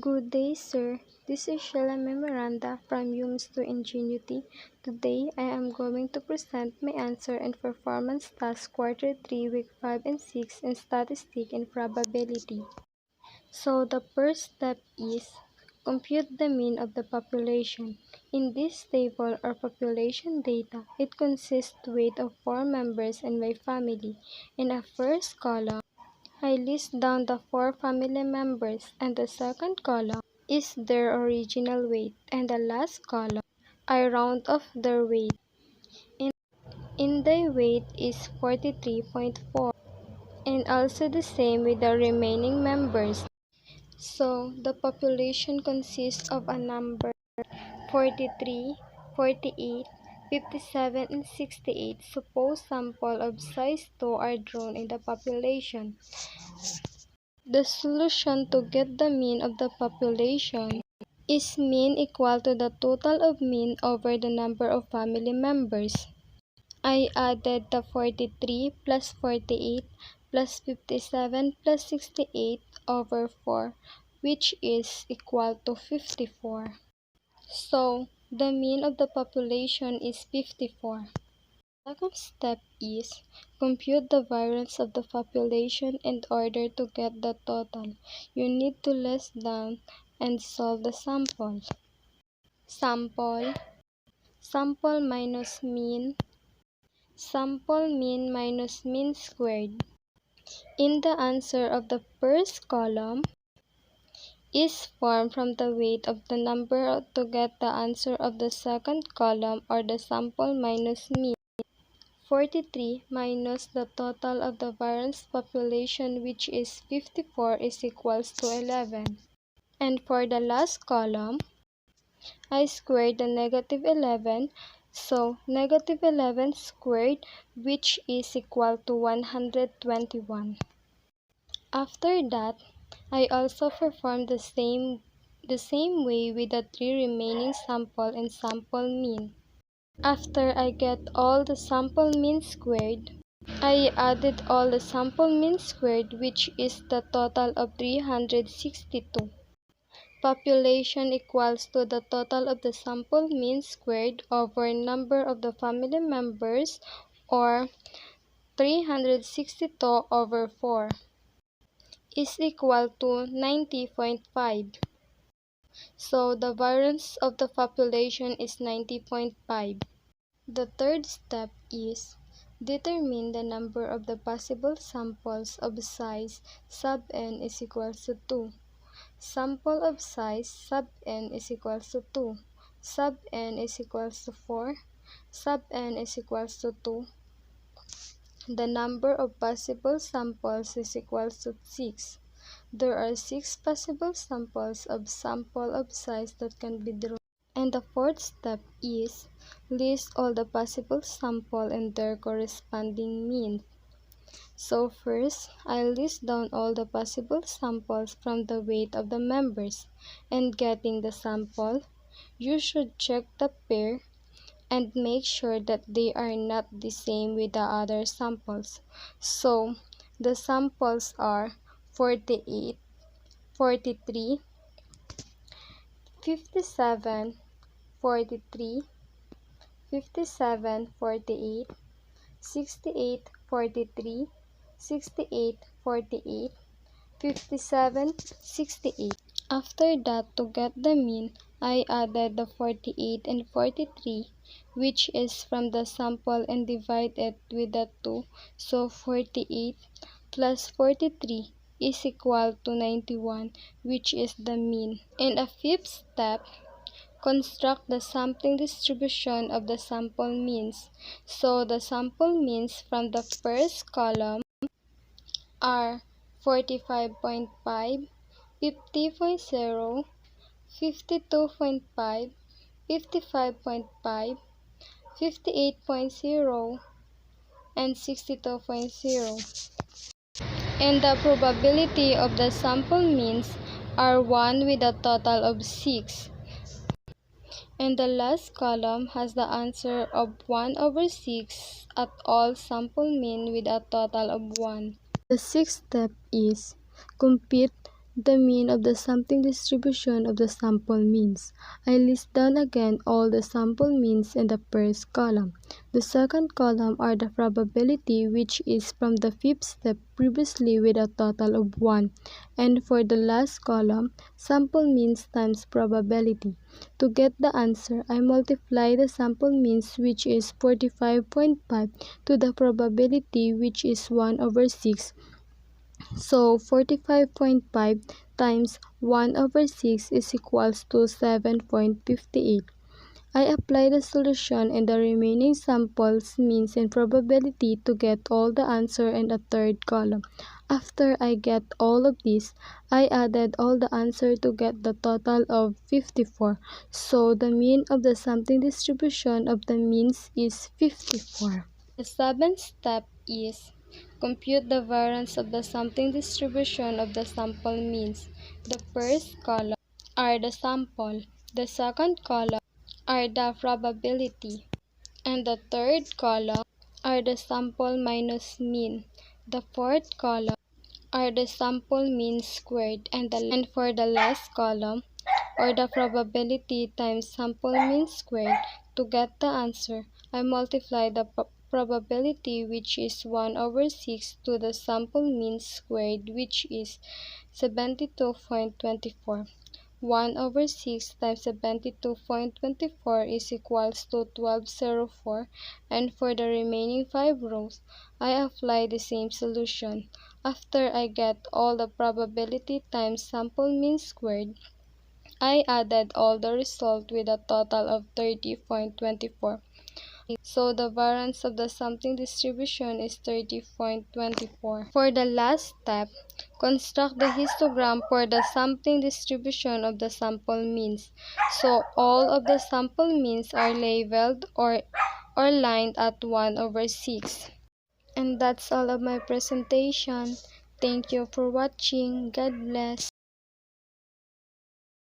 Good day, sir. This is Shiela Mae Miranda from UMS to Ingenuity. Today, I am going to present my answer and performance task quarter 3, week 5 and 6 in statistic and probability. So, the first step is compute the mean of the population. In this table or population data, it consists weight of 4 members in my family. In a first column, I list down the 4 family members, and the second column is their original weight, and the last column I round off their weight. In the weight is 43.4, and also the same with the remaining members. So the population consists of a number 43, 48, 57, and 68. Suppose sample of size 2 are drawn in the population. The solution to get the mean of the population is mean equal to the total of mean over the number of family members. I added the 43 plus 48 plus 57 plus 68 over 4, which is equal to 54. So, the mean of the population is 54. Second step is compute the variance of the population in order to get the total. You need to list down and solve the sample. Sample minus mean, sample mean minus mean squared. In the answer of the first column is formed from the weight of the number to get the answer of the second column or the sample minus mean. 43 minus the total of the variance population, which is 54, is equals to 11. And for the last column, I squared the negative 11, so negative 11 squared, which is equal to 121. After that, I also performed the same way with the 3 remaining sample and sample mean. After I get all the sample mean squared, I added all the sample mean squared, which is the total of 362. Population equals to the total of the sample mean squared over number of the family members, or 362 over 4, is equal to 90.5. So the variance of the population is 90.5. The third step is determine the number of the possible samples of size sub n is equals to 2. Sample of size sub n is equals to 2. Sub n is equals to 4. Sub n is equals to 2. The number of possible samples is equals to 6. There are 6 possible samples of sample of size that can be drawn. And the fourth step is list all the possible sample and their corresponding mean. So first, I'll list down all the possible samples from the weight of the members. And getting the sample, you should check the pair and make sure that they are not the same with the other samples. So the samples are 48, 43, 57, 43, 57, 48, 68, 43, 68, 48, 57, 68. After that, to get the mean, I added the 48 and 43, which is from the sample, and divide it with the 2. So 48 plus 43 is equal to 91, which is the mean. In a fifth step, construct the sampling distribution of the sample means. So the sample means from the first column are 45.5, 50.0, 52.5, 55.5, 58.0, and 62.0. And the probability of the sample means are 1 with a total of 6. And the last column has the answer of 1 over 6 at all sample mean with a total of 1. The sixth step is compute the mean of the sampling distribution of the sample means. I list down again all the sample means in the first column. The second column are the probability, which is from the fifth step previously with a total of 1. And for the last column, sample means times probability. To get the answer, I multiply the sample means, which is 45.5, to the probability, which is 1 over 6. So 45.5 times 1 over 6 is equals to 7.58. I apply the solution in the remaining samples means and probability to get all the answer in the third column. After I get all of this, I added all the answer to get the total of 54. So the mean of the sampling distribution of the means is 54. The seventh step is compute the variance of the sampling distribution of the sample means. The first column are the sample, the second column are the probability, and the third column are the sample minus mean. The fourth column are the sample mean squared, and for the last column or the probability times sample mean squared. To get the answer, I multiply the probability, which is 1 over 6, to the sample mean squared, which is 72.24. 1 over 6 times 72.24 is equals to 1204, and for the remaining 5 rows, I apply the same solution. After I get all the probability times sample mean squared, I added all the result with a total of 30.24. So the variance of the sampling distribution is 30.24. For the last step, construct the histogram for the sampling distribution of the sample means. So all of the sample means are labeled or lined at 1 over 6. And that's all of my presentation. Thank you for watching. God bless.